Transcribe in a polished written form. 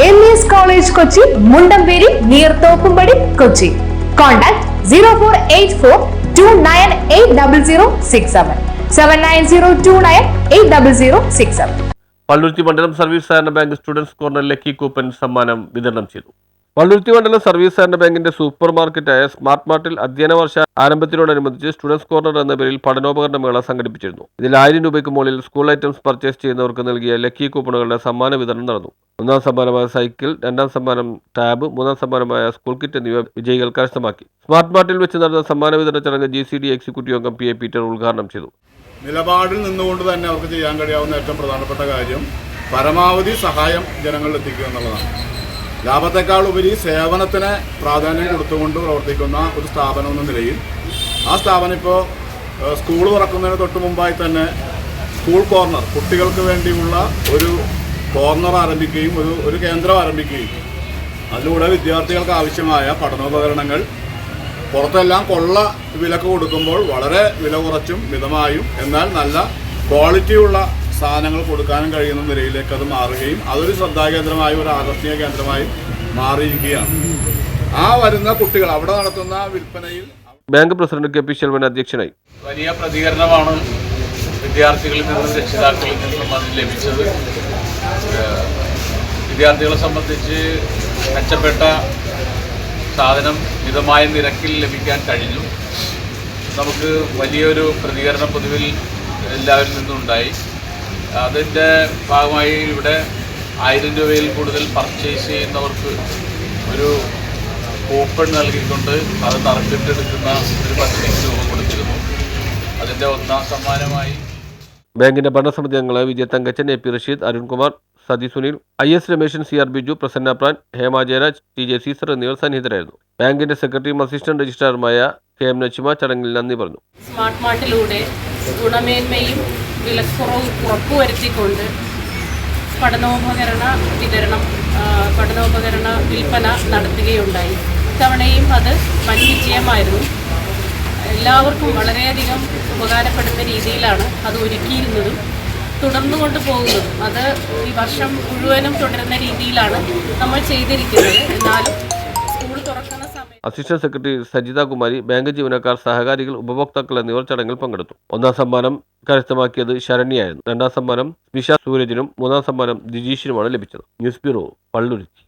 MES College Kochi, Mundamberi, near Thoppumadi, Kochi. Contact 0484 2980067 7902980067. Palluruthy മണ്ഡലം service സഹകരണ bank students corner lucky coupon സമ്മാനം വിതരണം ചെയ്തു. പള്ളുരുത്തി മണ്ഡലം സർവീസ് സഹകരണ ബാങ്കിന്റെ സൂപ്പർ മാർക്കറ്റായ സ്മാർട്ട് മാർട്ടിൽ അധ്യയന വർഷ ആരംഭത്തിനോടനുബന്ധിച്ച് സ്റ്റുഡൻസ് കോർണർ എന്ന പേരിൽ പഠനോപകരണ മേള സംഘടിപ്പിച്ചിരുന്നു. ഇതിൽ 1000 രൂപയ്ക്ക് മുകളിൽ സ്കൂൾ ഐറ്റംസ് പർച്ചേസ് ചെയ്യുന്നവർക്ക് നൽകിയ ലക്കി കൂപ്പണുകളുടെ സമ്മാന വിതരണം നടന്നു. ഒന്നാം സമ്മാനമായ സൈക്കിൾ, രണ്ടാം സമ്മാനം ടാബ്, മൂന്നാം സമ്മാനമായ സ്കൂൾ കിറ്റ് എന്നിവ വിജയികൾ കരസ്ഥമാക്കി. സ്മാർട്ട് മാർട്ടിൽ വെച്ച് നടന്ന സമ്മാന വിതരണ ചടങ്ങ് GCD എക്സിക്യൂട്ടീവ് അംഗം PA പീറ്റർ ഉദ്ഘാടനം ചെയ്തു. നിലപാടിൽ നിന്നുകൊണ്ട് തന്നെ അവർക്ക് ചെയ്യാൻ കഴിയാവുന്ന ഏറ്റവും പ്രധാനപ്പെട്ട കാര്യം പരമാവധി സഹായം ജനങ്ങളിൽ എത്തിക്കുക എന്നുള്ളതാണ്. ലാഭത്തെക്കാൾ ഉപരി സേവനത്തിന് പ്രാധാന്യം കൊടുത്തുകൊണ്ട് പ്രവർത്തിക്കുന്ന ഒരു സ്ഥാപനം എന്ന നിലയിൽ ആ സ്ഥാപനം ഇപ്പോൾ സ്കൂൾ തുറക്കുന്നതിന് തൊട്ട് മുമ്പായി തന്നെ സ്കൂൾ കോർണർ, കുട്ടികൾക്ക് വേണ്ടിയുള്ള ഒരു കോർണർ ആരംഭിക്കുകയും ഒരു കേന്ദ്രം ആരംഭിക്കുകയും അതിലൂടെ വിദ്യാർത്ഥികൾക്ക് ആവശ്യമായ പഠനോപകരണങ്ങൾ പുറത്തെല്ലാം കൊള്ള വിലക്ക് കൊടുക്കുമ്പോൾ വളരെ വില കുറച്ചും മിതമായും എന്നാൽ നല്ല ക്വാളിറ്റിയുള്ള സാധനങ്ങൾ കൊടുക്കാനും കഴിയുന്ന നിലയിലേക്ക് അത് മാറുകയും അതൊരു ശ്രദ്ധാകേന്ദ്രമായി ഒരു ആകർഷണീയ കേന്ദ്രമായി മാറിയിരിക്കുകയാണ്. ആ വരുന്ന കുട്ടികൾ അവിടെ നടത്തുന്ന വിൽപ്പനയിൽ ബാങ്ക് പ്രസിഡന്റ് KP ശെൽവൻ അധ്യക്ഷനായി. വലിയ പ്രതികരണമാണ് വിദ്യാർത്ഥികളിൽ നിന്നും രക്ഷിതാക്കളിൽ നിന്നും അതിന് ലഭിച്ചത്. വിദ്യാർത്ഥികളെ സംബന്ധിച്ച് മെച്ചപ്പെട്ട സാധനം മിതമായ നിരക്കിൽ ലഭിക്കാൻ കഴിഞ്ഞു. നമുക്ക് വലിയൊരു പ്രതികരണം പൊതുവിൽ എല്ലാവരിൽ നിന്നുണ്ടായി. അതിൻ്റെ ഭാഗമായി ഇവിടെ 1000 രൂപയിൽ കൂടുതൽ പർച്ചേസ് ചെയ്യുന്നവർക്ക് ഒരു കൂപ്പൺ നൽകിക്കൊണ്ട് അത് നറുക്കിട്ടെടുക്കുന്ന ഒരു പദ്ധതിക്ക് രൂപം കൊടുത്തിരുന്നു. അതിൻ്റെ ഒന്നാം സമ്മാനമായി ബാങ്കിന്റെ ഭരണസമിതി അംഗങ്ങളായ Vijaya Thankachan, AP Rasheed, Arunkumar, Sathi Sunil, IS Rameshan, CR Biju, Prasanna Pran, Hema Jayaraj, TJ Caesar എന്നിവർ സന്നിഹിതരായിരുന്നു. ബാങ്കിന്റെ സെക്രട്ടറിയും അസിസ്റ്റന്റ് രജിസ്ട്രാറുമായ KM നച്ചിമ ചടങ്ങിൽ നന്ദി പറഞ്ഞു. സ്മാർട്ട് മാർട്ടിലൂടെ ഗുണമേന്മയും വിലക്കുറവും ഉറപ്പുവരുത്തിക്കൊണ്ട് പഠനോപകരണ വിതരണം, പഠനോപകരണ വിൽപ്പന നടത്തുകയുണ്ടായി. ഇത്തവണയും അത് വൻ വിജയമായിരുന്നു. എല്ലാവർക്കും വളരെയധികം ഉപകാരപ്പെടുന്ന രീതിയിലാണ് അത് ഒരുക്കിയിരുന്നതും തുടർന്നു കൊണ്ടുപോകുന്നതും. അത് ഈ വർഷം മുഴുവനും തുടരുന്ന രീതിയിലാണ് നമ്മൾ ചെയ്തിരിക്കുന്നത്. എന്നാലും സ്കൂൾ തുറക്കുന്ന സമയം assistant secretary Sajitha Kumari, bank ജീവനക്കാർ, സഹകാരികൾ, ഉപഭോക്താക്കൾ എന്നിവർ ചടങ്ങിൽ പങ്കെടുത്തു. ഒന്നാം സമ്മാനം കരസ്ഥമാക്കിയത് ശരണ്യായിരുന്നു. രണ്ടാം സമ്മാനം സ്മിഷ സൂരജിനും മൂന്നാം സമ്മാനം ദിജീഷിനുമാണ് ലഭിച്ചത്. News bureau, Palluruthy.